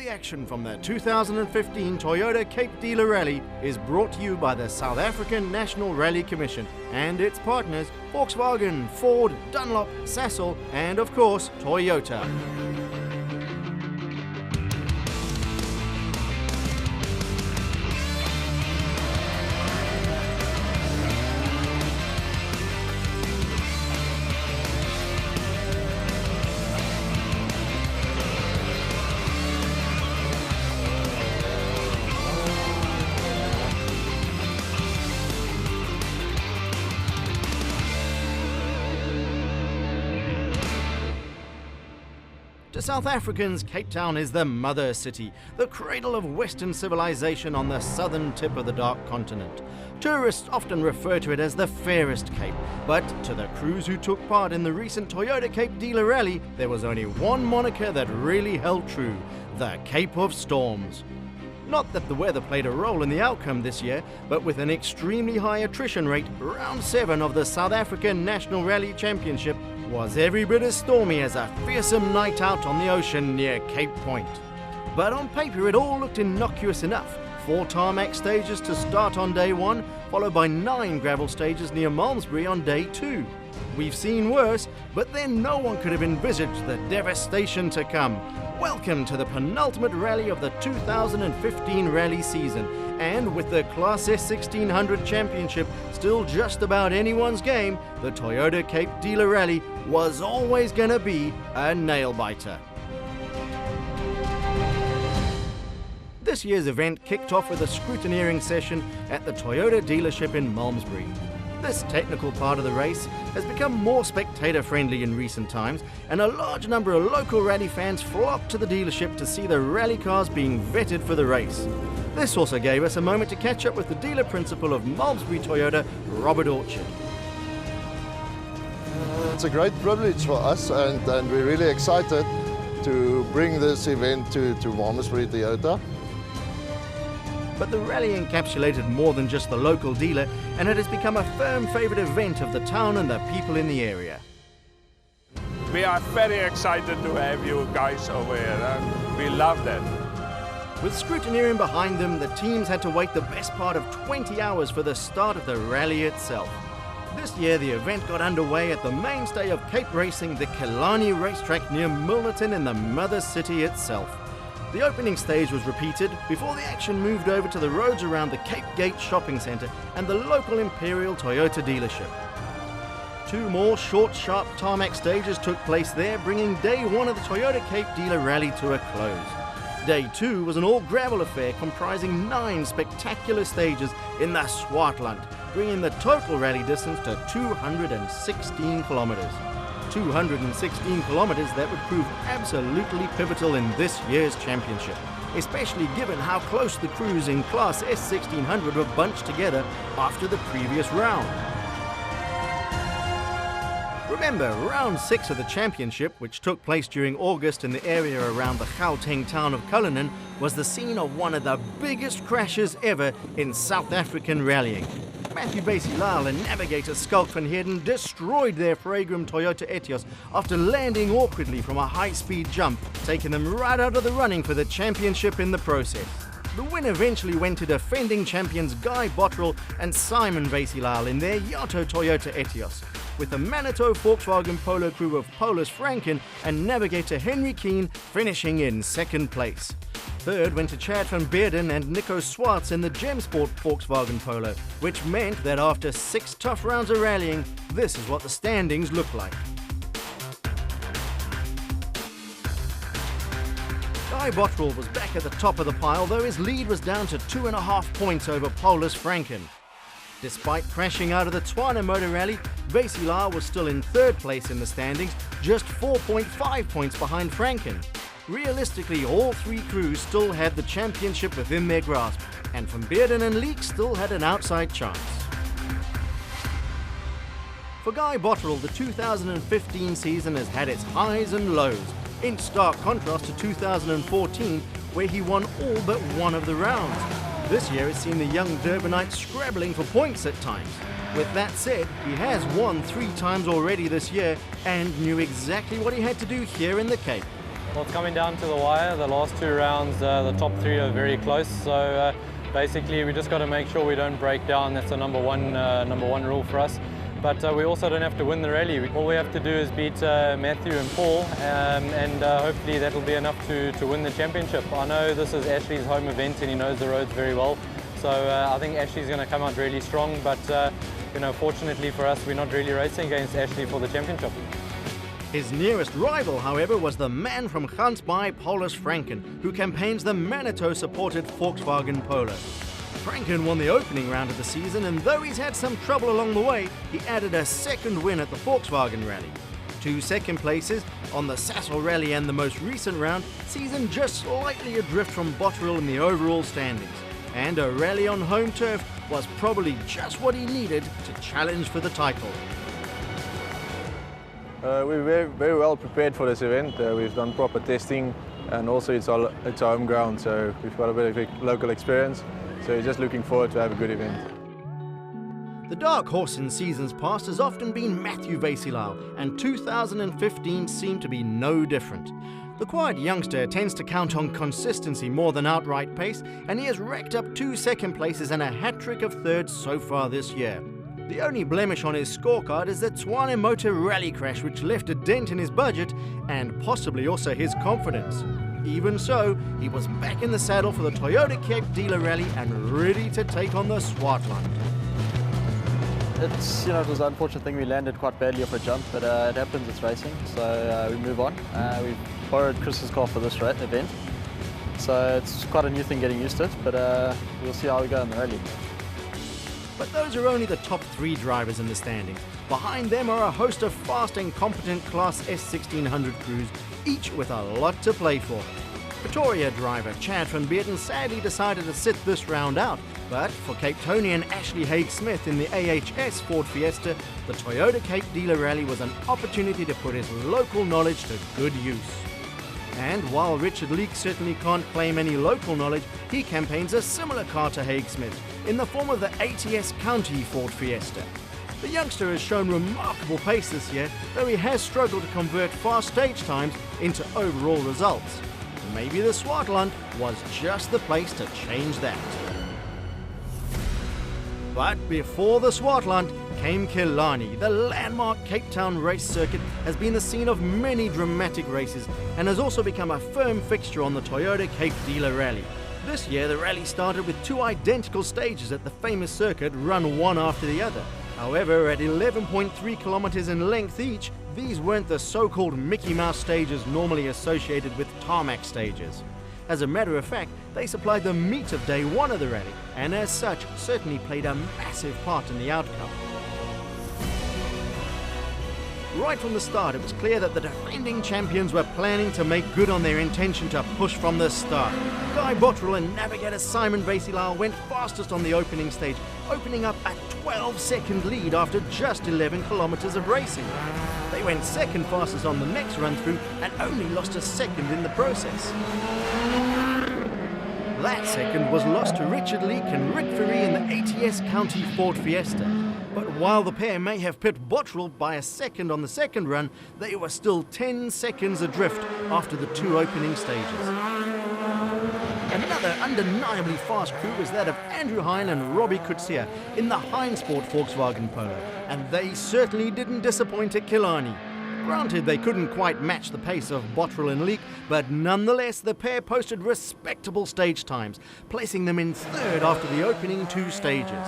the action from the 2015 Toyota Cape Dealer Rally is brought to you by the South African National Rally Commission and its partners Volkswagen, Ford, Dunlop, Sasol and of course Toyota. To South Africans, Cape Town is the mother city, the cradle of Western civilization on the southern tip of the dark continent. Tourists often refer to it as the fairest Cape, but to the crews who took part in the recent Toyota Cape Dealer Rally, there was only one moniker that really held true: the Cape of Storms. Not that the weather played a role in the outcome this year, but with an extremely high attrition rate, round 7 of the South African National Rally Championship was every bit as stormy as a fearsome night out on the ocean near Cape Point. But on paper it all looked innocuous enough. 4 tarmac stages to start on day 1, followed by 9 gravel stages near Malmesbury on day 2. We've seen worse, but then no one could have envisaged the devastation to come. Welcome to the penultimate rally of the 2015 rally season, and with the Class S1600 Championship still just about anyone's game, the Toyota Cape Dealer Rally was always going to be a nail-biter. This year's event kicked off with a scrutineering session at the Toyota dealership in Malmesbury. This technical part of the race has become more spectator-friendly in recent times, and a large number of local rally fans flocked to the dealership to see the rally cars being vetted for the race. This also gave us a moment to catch up with the dealer principal of Malmesbury Toyota, Robert Orchard. It's a great privilege for us, and we're really excited to bring this event to Malmesbury Toyota. But the rally encapsulated more than just the local dealer, and it has become a firm favourite event of the town and the people in the area. We are very excited to have you guys over here. We love that. With scrutineering behind them, the teams had to wait the best part of 20 hours for the start of the rally itself. This year the event got underway at the mainstay of Cape racing, the Killarney racetrack near Milnerton in the mother city itself. The opening stage was repeated before the action moved over to the roads around the Cape Gate shopping centre and the local Imperial Toyota dealership. 2 more short, sharp tarmac stages took place there, bringing day 1 of the Toyota Cape Dealer Rally to a close. Day 2 was an all-gravel affair comprising 9 spectacular stages in the Swartland, bringing the total rally distance to 216 kilometres. 216 kilometres that would prove absolutely pivotal in this year's championship, especially given how close the crews in Class S1600 were bunched together after the previous round. Remember, round 6 of the championship, which took place during August in the area around the Gauteng town of Cullinan, was the scene of one of the biggest crashes ever in South African rallying. Matthew Basilal and navigator Skulk van Heerden destroyed their Fragram Toyota Etios after landing awkwardly from a high-speed jump, taking them right out of the running for the championship in the process. The win eventually went to defending champions Guy Bottrell and Simon Basilal in their Yato Toyota Etios, with the Manitou Volkswagen Polo crew of Paulus Franken and navigator Henry Keane finishing in 2nd place. 3rd went to Chad van Beerden and Nico Swartz in the Gemsport Volkswagen Polo, which meant that after 6 tough rounds of rallying, this is what the standings look like. Guy Bottrell was back at the top of the pile, though his lead was down to 2.5 points over Paulus Franken. Despite crashing out of the Tshwane Motor Rally, Basilal was still in 3rd place in the standings, just 4.5 points behind Franken. Realistically, all 3 crews still had the championship within their grasp, and Van Beerden and Leek still had an outside chance. For Guy Bottrell, the 2015 season has had its highs and lows, in stark contrast to 2014, where he won all but one of the rounds. This year has seen the young Durbanite scrabbling for points at times. With that said, he has won 3 times already this year and knew exactly what he had to do here in the Cape. Well, it's coming down to the wire. The last 2 rounds, the top 3 are very close. So basically, we just got to make sure we don't break down. That's the number one rule for us. But we also don't have to win the rally. All we have to do is beat Matthew and Paul, and hopefully that'll be enough to win the championship. I know this is Ashley's home event and he knows the roads very well. So I think Ashley's going to come out really strong. But you know, fortunately for us, we're not really racing against Ashley for the championship. His nearest rival, however, was the man from Gansbaai, Paulus Franken, who campaigns the Manitou-supported Volkswagen Polo. Franken won the opening round of the season, and though he's had some trouble along the way, he added a second win at the Volkswagen Rally. 2 second places on the Sasol Rally and the most recent round sees him just slightly adrift from Botterill in the overall standings. And a rally on home turf was probably just what he needed to challenge for the title. We're very well prepared for this event. We've done proper testing, and also it's our home ground, so we've got a bit of local experience. So we're just looking forward to have a good event. The dark horse in seasons past has often been Matthew Vasilal, and 2015 seemed to be no different. The quiet youngster tends to count on consistency more than outright pace, and he has racked up 2 second places and a hat-trick of thirds so far this year. The only blemish on his scorecard is the Tshwane Motor rally crash, which left a dent in his budget and possibly also his confidence. Even so, he was back in the saddle for the Toyota Cape Dealer Rally and ready to take on the Swartland. It was an unfortunate thing. We landed quite badly off a jump, but it happens, it's racing, so we move on. We borrowed Chris's car for this event, so it's quite a new thing getting used to it, but we'll see how we go in the rally. But those are only the top 3 drivers in the standings. Behind them are a host of fast and competent Class S1600 crews, each with a lot to play for. Pretoria driver Chad van Beerden sadly decided to sit this round out, but for Cape Townian Ashley Haig-Smith in the AHS Ford Fiesta, the Toyota Cape Dealer Rally was an opportunity to put his local knowledge to good use. And while Richard Leake certainly can't claim any local knowledge, he campaigns a similar car to Haig-Smith in the form of the ATS County Ford Fiesta. The youngster has shown remarkable pace this year, though he has struggled to convert fast stage times into overall results. Maybe the Swartland was just the place to change that. But before the Swartland came Killarney. The landmark Cape Town race circuit has been the scene of many dramatic races and has also become a firm fixture on the Toyota Cape Dealer Rally. This year the rally started with 2 identical stages at the famous circuit, run one after the other. However, at 11.3 kilometers in length each, these weren't the so-called Mickey Mouse stages normally associated with tarmac stages. As a matter of fact, they supplied the meat of day one of the rally, and as such, certainly played a massive part in the outcome. Right from the start, it was clear that the defending champions were planning to make good on their intention to push from the start. Guy Botterill and navigator Simon Vasilal went fastest on the opening stage, opening up a 12-second lead after just 11 kilometers of racing. They went second fastest on the next run-through and only lost a second in the process. That second was lost to Richard Leake and Rick Ferry in the ATS County Ford Fiesta. But while the pair may have pipped Botterill by a second on the second run, they were still 10 seconds adrift after the 2 opening stages. Another undeniably fast crew was that of Andrew Hine and Robbie Kutsia in the Heinsport Volkswagen Polo, and they certainly didn't disappoint at Killarney. Granted, they couldn't quite match the pace of Botterill and Leake, but nonetheless the pair posted respectable stage times, placing them in third after the opening 2 stages.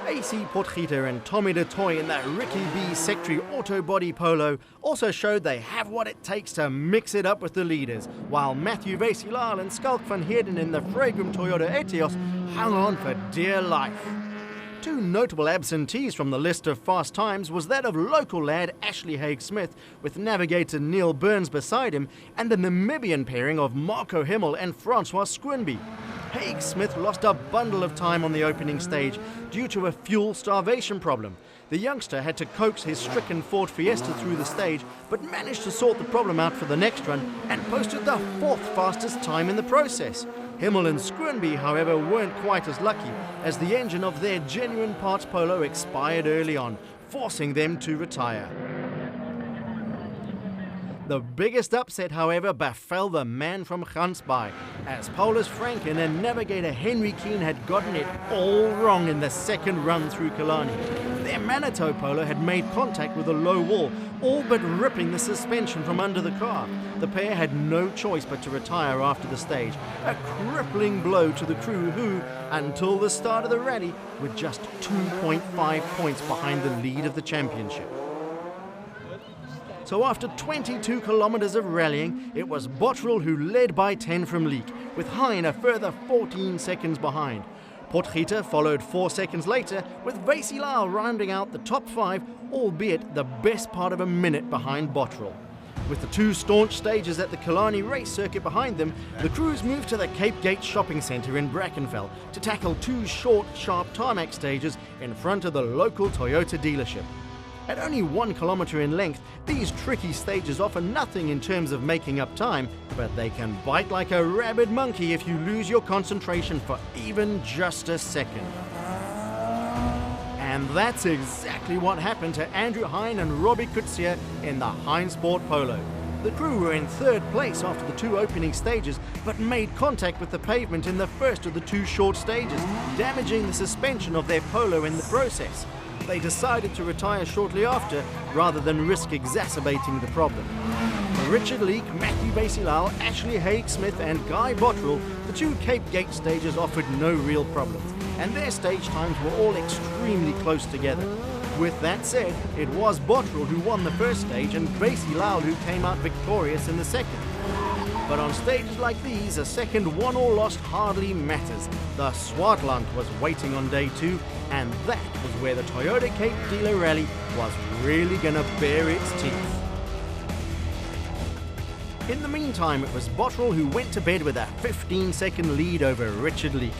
AC Potgieter and Tommy de Toy in the Ricky B Secretary Auto Body Polo also showed they have what it takes to mix it up with the leaders, while Matthew Vasilal and Skalk van Heerden in the Fragram Toyota Etios hung on for dear life. 2 notable absentees from the list of fast times was that of local lad Ashley Haig-Smith with navigator Neil Burns beside him, and the Namibian pairing of Marco Himmel and Francois Squinby. Haig-Smith lost a bundle of time on the opening stage due to a fuel starvation problem. The youngster had to coax his stricken Ford Fiesta through the stage, but managed to sort the problem out for the next run and posted the 4th fastest time in the process. Himmel and Squinby, however, weren't quite as lucky, as the engine of their genuine parts Polo expired early on, forcing them to retire. The biggest upset, however, befell the man from Gansbaai, as Paulus Franken and navigator Henry Keen had gotten it all wrong in the second run through Killarney. Their Manitou polo had made contact with a low wall, all but ripping the suspension from under the car. The pair had no choice but to retire after the stage, a crippling blow to the crew who, until the start of the rally, were just 2.5 points behind the lead of the championship. So after 22 kilometres of rallying, it was Bottrell who led by 10 from Leek, with Hein a further 14 seconds behind. Potgieter followed 4 seconds later, with Vesilal rounding out the top 5, albeit the best part of a minute behind Bottrell. With the 2 staunch stages at the Killarney race circuit behind them, the crews moved to the Cape Gate shopping centre in Brackenfell to tackle 2 short, sharp tarmac stages in front of the local Toyota dealership. At only 1 kilometre in length, these tricky stages offer nothing in terms of making up time, but they can bite like a rabid monkey if you lose your concentration for even just a second. And that's exactly what happened to Andrew Hein and Robbie Kutsia in the Hein Sport Polo. The crew were in 3rd place after the 2 opening stages, but made contact with the pavement in the first of the 2 short stages, damaging the suspension of their polo in the process. They decided to retire shortly after, rather than risk exacerbating the problem. For Richard Leek, Matthew Vesilal, Ashley Haig-Smith and Guy Bottrell, the 2 Cape Gate stages offered no real problems, and their stage times were all extremely close together. With that said, it was Bottrell who won the first stage and Vesilal who came out victorious in the second. But on stages like these, a second won or lost hardly matters. The Swartland was waiting on day 2, and that was where the Toyota Cape Dealer Rally was really going to bare its teeth. In the meantime, it was Bottrell who went to bed with a 15-second lead over Richard Leek.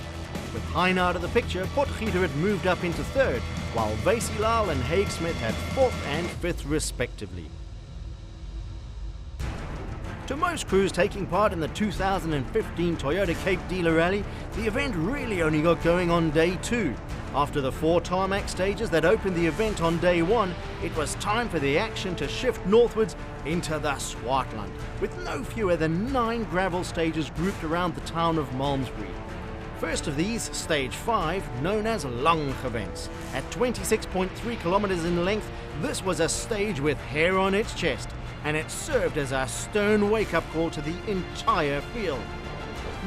With Hein out of the picture, Potgieter had moved up into 3rd, while Vesilal and Haig-Smith had 4th and 5th respectively. To most crews taking part in the 2015 Toyota Cape Dealer Rally, the event really only got going on day 2. After the 4 tarmac stages that opened the event on day 1, it was time for the action to shift northwards into the Swartland, with no fewer than 9 gravel stages grouped around the town of Malmesbury. First of these, stage 5, known as Langgewens. At 26.3 kilometres in length, this was a stage with hair on its chest, and it served as a stern wake-up call to the entire field.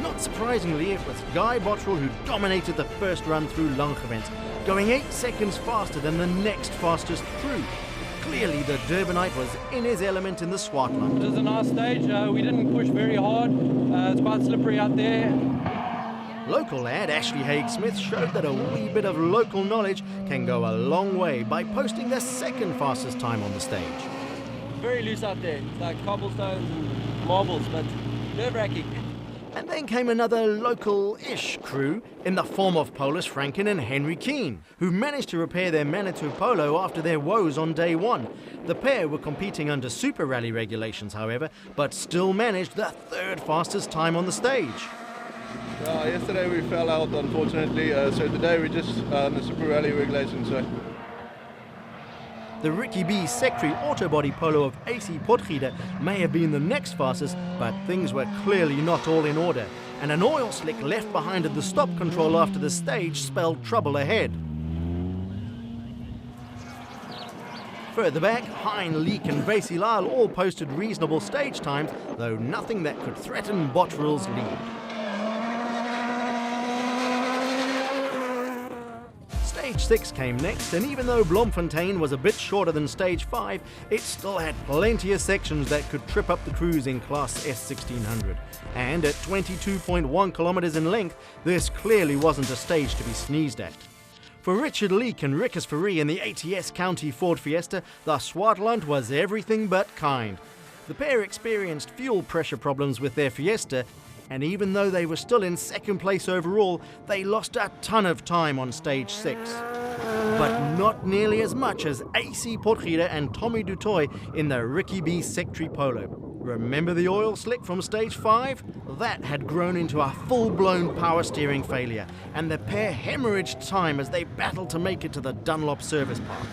Not surprisingly, it was Guy Bottrell who dominated the first run through Langgewens, going 8 seconds faster than the next fastest crew. Clearly, the Durbanite was in his element in the Swartland. It was a nice stage. We didn't push very hard. It's quite slippery out there. Local lad Ashley Haig-Smith showed that a wee bit of local knowledge can go a long way by posting the second fastest time on the stage. Very loose out there. It's like cobblestones and marbles, but nerve-wracking. And then came another local-ish crew in the form of Paulus Franken and Henry Keen, who managed to repair their Manitou polo after their woes on day 1. The pair were competing under Super Rally regulations, however, but still managed the 3rd fastest time on the stage. Yesterday we fell out, unfortunately, so today we just the Super Rally regulations. The Ricky B Secretary autobody polo of AC Potgieter may have been the next fastest, but things were clearly not all in order, and an oil slick left behind at the stop control after the stage spelled trouble ahead. Further back, Hein, Leek and Vesilal all posted reasonable stage times, though nothing that could threaten Bottrell's lead. Stage 6 came next, and even though Bloemfontein was a bit shorter than Stage 5, it still had plenty of sections that could trip up the crews in Class S1600. And at 22.1 kilometres in length, this clearly wasn't a stage to be sneezed at. For Richard Leek and Rickers Fourie in the ATS County Ford Fiesta, the Swartland was everything but kind. The pair experienced fuel pressure problems with their Fiesta, and even though they were still in 2nd place overall, they lost a ton of time on Stage 6. But not nearly as much as AC Potgieter and Tommy Dutoy in the Ricky B Secretary Polo. Remember the oil slick from Stage 5? That had grown into a full-blown power steering failure, and the pair hemorrhaged time as they battled to make it to the Dunlop service park.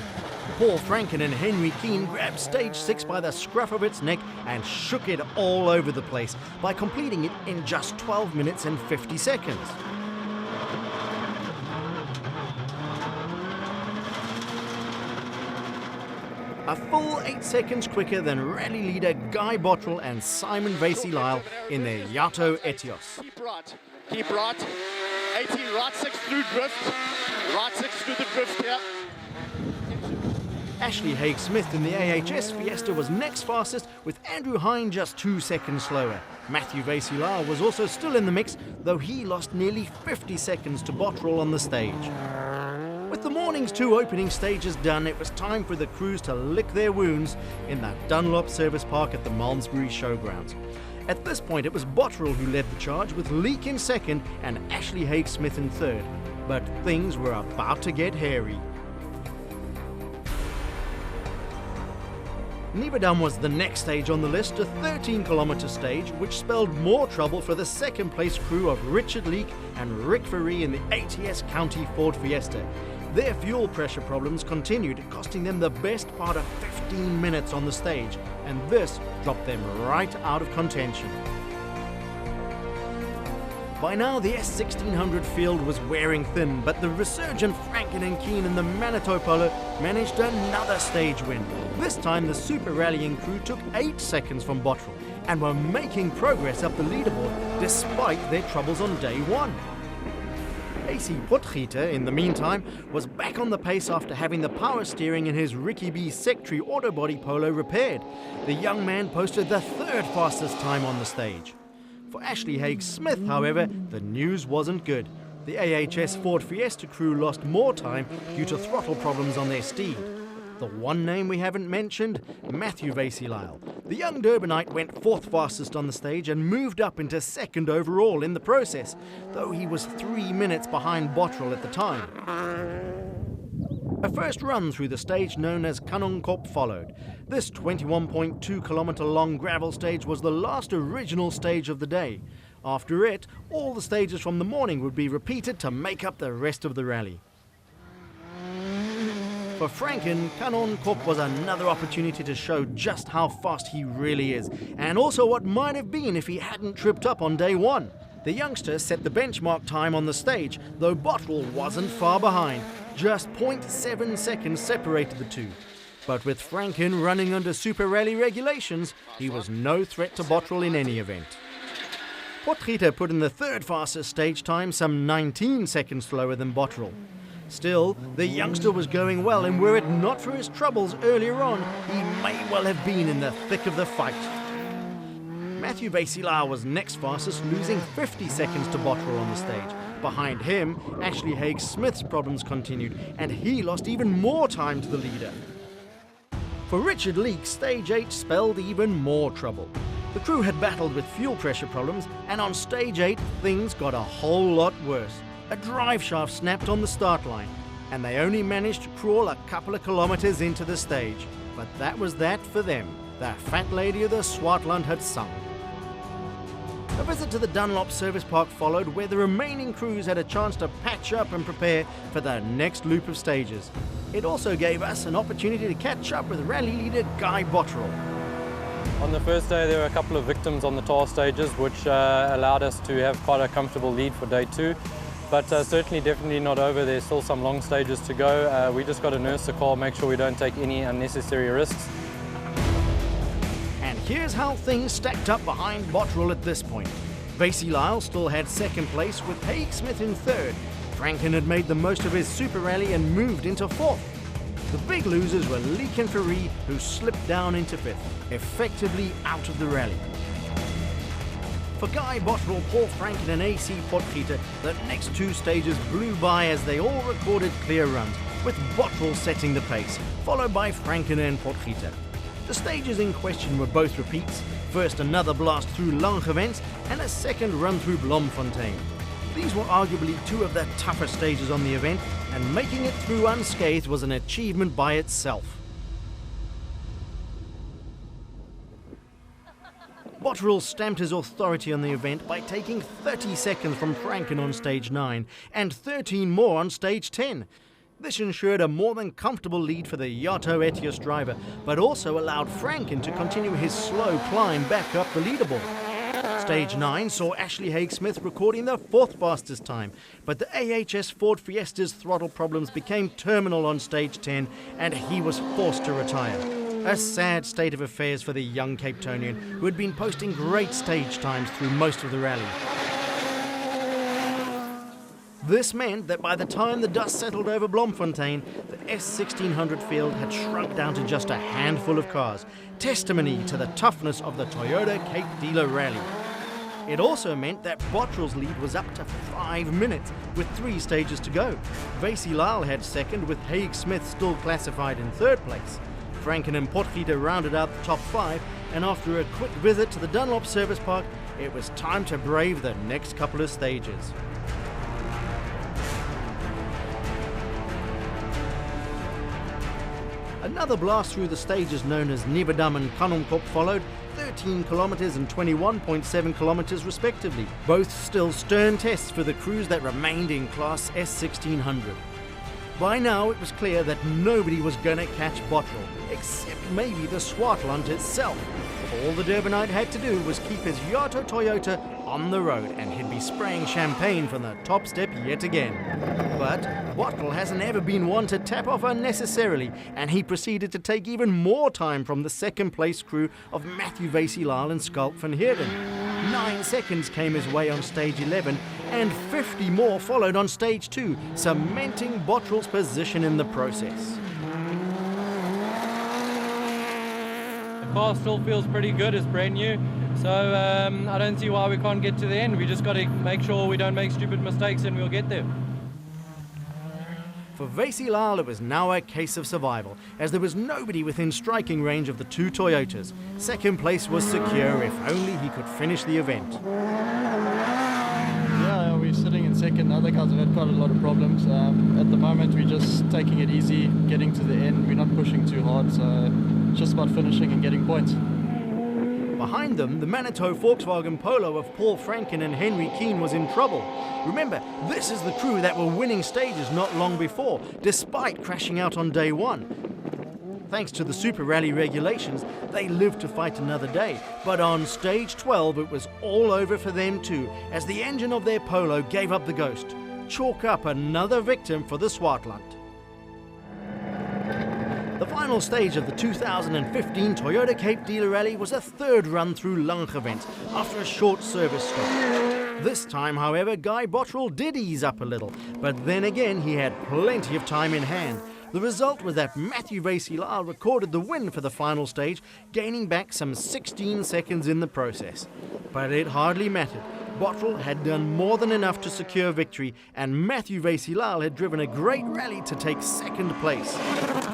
Paul Franken and Henry Keane grabbed stage 6 by the scruff of its neck and shook it all over the place by completing it in just 12 minutes and 50 seconds. A full 8 seconds quicker than rally leader Guy Bottrell and Simon Vasey-Lyle in their Yato Etios. Keep right. 18 right 6 through drift. Right 6 through the drift here. Ashley Haig-Smith in the AHS Fiesta was next fastest, with Andrew Hine just 2 seconds slower. Matthew Vasey-Lyle was also still in the mix, though he lost nearly 50 seconds to Bottrell on the stage. With the morning's 2 opening stages done, it was time for the crews to lick their wounds in the Dunlop Service Park at the Malmesbury Showgrounds. At this point, it was Bottrell who led the charge, with Leek in second and Ashley Haig-Smith in third. But things were about to get hairy. Nieberdam was the next stage on the list, a 13-kilometre stage, which spelled more trouble for the second-place crew of Richard Leek and Rick Ferree in the ATS County Ford Fiesta. Their fuel pressure problems continued, costing them the best part of 15 minutes on the stage, and this dropped them right out of contention. By now, the S1600 field was wearing thin, but the resurgent Franken and Keane in the Manitou Polo managed another stage win. This time, the super rallying crew took 8 seconds from Bottrell and were making progress up the leaderboard despite their troubles on day 1. AC Potgieter, in the meantime, was back on the pace after having the power steering in his Ricky B Secretary Autobody Polo repaired. The young man posted the 3rd fastest time on the stage. For Ashley Haig-Smith, however, the news wasn't good. The AHS Ford Fiesta crew lost more time due to throttle problems on their steed. The one name we haven't mentioned, Matthew Vasey-Lyle. The young Durbanite went 4th fastest on the stage and moved up into 2nd overall in the process, though he was 3 minutes behind Bottrell at the time. A first run through the stage known as Kanonkop followed. This 21.2-kilometre long gravel stage was the last original stage of the day. After it, all the stages from the morning would be repeated to make up the rest of the rally. For Franken, Kanonkop was another opportunity to show just how fast he really is, and also what might have been if he hadn't tripped up on day 1. The youngster set the benchmark time on the stage, though Bottrell wasn't far behind. Just 0.7 seconds separated the two. But with Franken running under Super Rally regulations, he was no threat to Bottrell in any event. Potgieter put in the 3rd fastest stage time, some 19 seconds slower than Bottrell. Still, the youngster was going well, and were it not for his troubles earlier on, he may well have been in the thick of the fight. Matthew Vasey-Lyle was next fastest, losing 50 seconds to Bottrell on the stage. Behind him, Ashley Haig-Smith's problems continued, and he lost even more time to the leader. For Richard Leek, stage 8 spelled even more trouble. The crew had battled with fuel pressure problems, and on stage 8, things got a whole lot worse. A drive shaft snapped on the start line, and they only managed to crawl a couple of kilometres into the stage. But that was that for them. The fat lady of the Swartland had sung. A visit to the Dunlop Service Park followed, where the remaining crews had a chance to patch up and prepare for the next loop of stages. It also gave us an opportunity to catch up with rally leader Guy Bottrell. On the first day, there were a couple of victims on the tar stages, which allowed us to have quite a comfortable lead for day 2. But certainly definitely not over. There's still some long stages to go. We just got to nurse the car, make sure we don't take any unnecessary risks. And here's how things stacked up behind Bottrell at this point. Vasey-Lyle still had 2nd place, with Haig-Smith in 3rd. Franken had made the most of his super rally and moved into 4th. The big losers were Leek and Ferree, who slipped down into 5th, effectively out of the rally. For Guy Bottrell, Paul Franken and AC Potgieter, the next 2 stages blew by as they all recorded clear runs, with Bottrell setting the pace, followed by Franken and Potgieter. The stages in question were both repeats, first another blast through Langewens and a 2nd run through Bloemfontein. These were arguably 2 of the tougher stages on the event, and making it through unscathed was an achievement by itself. Bottrell stamped his authority on the event by taking 30 seconds from Franken on stage 9 and 13 more on stage 10. This ensured a more than comfortable lead for the Yato Etios driver, but also allowed Franken to continue his slow climb back up the leaderboard. Stage 9 saw Ashley Haig-Smith recording the 4th fastest time, but the AHS Ford Fiesta's throttle problems became terminal on stage 10 and he was forced to retire. A sad state of affairs for the young Cape Townian, who had been posting great stage times through most of the rally. This meant that by the time the dust settled over Bloemfontein, the S1600 field had shrunk down to just a handful of cars, testimony to the toughness of the Toyota Cape Dealer Rally. It also meant that Bottrell's lead was up to 5 minutes, with 3 stages to go. Vasey Lal had second, with Haig-Smith still classified in 3rd place. Franken and Potgieter rounded out the top 5, and after a quick visit to the Dunlop Service Park, it was time to brave the next couple of stages. Another blast through the stages known as Nieberdam and Kanonkorp followed, 13 kilometers and 21.7 kilometers respectively, both still stern tests for the crews that remained in class S1600. By now it was clear that nobody was going to catch Bottrell, except maybe the Swartland itself. All the Durbanite had to do was keep his Yato Toyota on the road and he'd be spraying champagne from the top step yet again. But Bottrell hasn't ever been one to tap off unnecessarily, and he proceeded to take even more time from the 2nd place crew of Matthew Vasey Lal and Schalk van Heerden. 9 seconds came his way on stage 11 and 50 more followed on stage 2, cementing Bottrell's position in the process. The car still feels pretty good, it's brand new, so I don't see why we can't get to the end. We just got to make sure we don't make stupid mistakes and we'll get there. For Vasey Lal, it was now a case of survival, as there was nobody within striking range of the 2 Toyotas. 2nd place was secure if only he could finish the event. Yeah, we're sitting in 2nd. Other guys have had quite a lot of problems. At the moment, we're just taking it easy, getting to the end. We're not pushing too hard, so it's just about finishing and getting points. Behind them, the Manitou Volkswagen Polo of Paul Franken and Henry Keane was in trouble. Remember, this is the crew that were winning stages not long before, despite crashing out on day 1. Thanks to the Super Rally regulations, they lived to fight another day. But on stage 12, it was all over for them too, as the engine of their Polo gave up the ghost. Chalk up another victim for the Swartland. The final stage of the 2015 Toyota Cape Dealer Rally was a 3rd run through Langevent after a short service stop. This time, however, Guy Bottrell did ease up a little, but then again he had plenty of time in hand. The result was that Matthew Vasey Lal recorded the win for the final stage, gaining back some 16 seconds in the process. But it hardly mattered. Bottrell had done more than enough to secure victory, and Matthew Vasey Lal had driven a great rally to take 2nd place.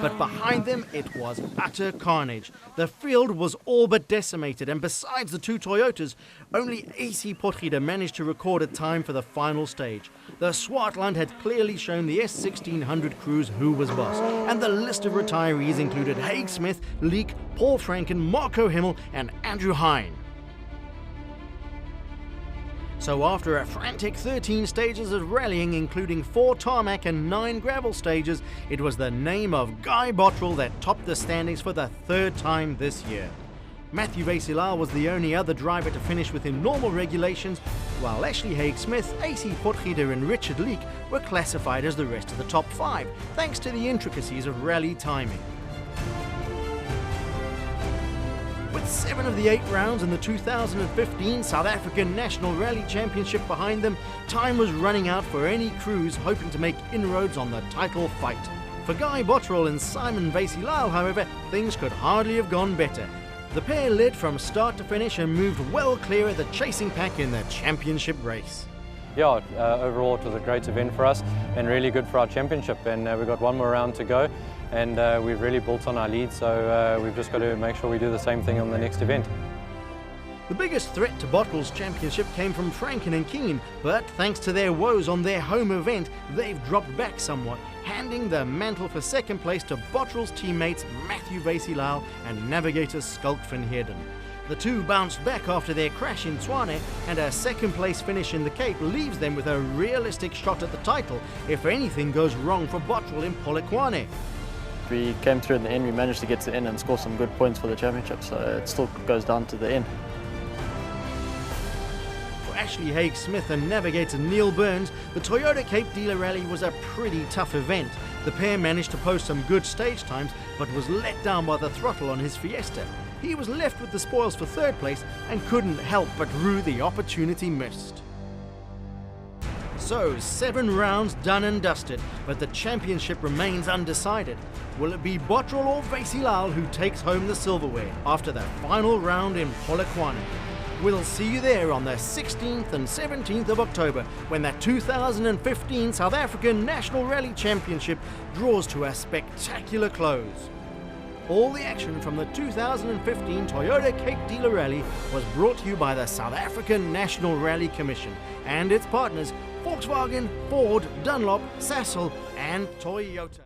But behind them, it was utter carnage. The field was all but decimated, and besides the 2 Toyotas, only AC Potgieter managed to record a time for the final stage. The Swartland had clearly shown the S1600 crews who was boss, and the list of retirees included Haig-Smith, Leek, Paul Franken, Marco Himmel, and Andrew Hine. So after a frantic 13 stages of rallying, including 4 tarmac and 9 gravel stages, it was the name of Guy Bottrell that topped the standings for the 3rd time this year. Matthew Vasey Lal was the only other driver to finish within normal regulations, while Ashley Haig-Smith, AC Potgieter and Richard Leek were classified as the rest of the top 5, thanks to the intricacies of rally timing. With 7 of the 8 rounds in the 2015 South African National Rally Championship behind them, time was running out for any crews hoping to make inroads on the title fight. For Guy Bottrell and Simon Vasey Lal, however, things could hardly have gone better. The pair led from start to finish and moved well clear of the chasing pack in the championship race. Yeah, overall it was a great event for us and really good for our championship, and we've got 1 more round to go. And we've really built on our lead, so we've just got to make sure we do the same thing on the next event. The biggest threat to Bottrell's championship came from Franken and Keane, but thanks to their woes on their home event, they've dropped back somewhat, handing the mantle for 2nd place to Bottrell's teammates Matthew Vasey Lal and navigator Schalk van Heerden. The two bounced back after their crash in Tshwane, and a second-place finish in the Cape leaves them with a realistic shot at the title if anything goes wrong for Bottrell in Polokwane. We came through in the end, we managed to get to the end and score some good points for the championship, so it still goes down to the end. For Ashley Haig-Smith and navigator Neil Burns, the Toyota Cape Dealer Rally was a pretty tough event. The pair managed to post some good stage times, but was let down by the throttle on his Fiesta. He was left with the spoils for third place and couldn't help but rue the opportunity missed. So, 7 rounds done and dusted, but the championship remains undecided. Will it be Bottrell or Vasilal who takes home the silverware after the final round in Polokwane? We'll see you there on the 16th and 17th of October when the 2015 South African National Rally Championship draws to a spectacular close. All the action from the 2015 Toyota Cape Dealer Rally was brought to you by the South African National Rally Commission and its partners Volkswagen, Ford, Dunlop, Sasol and Toyota.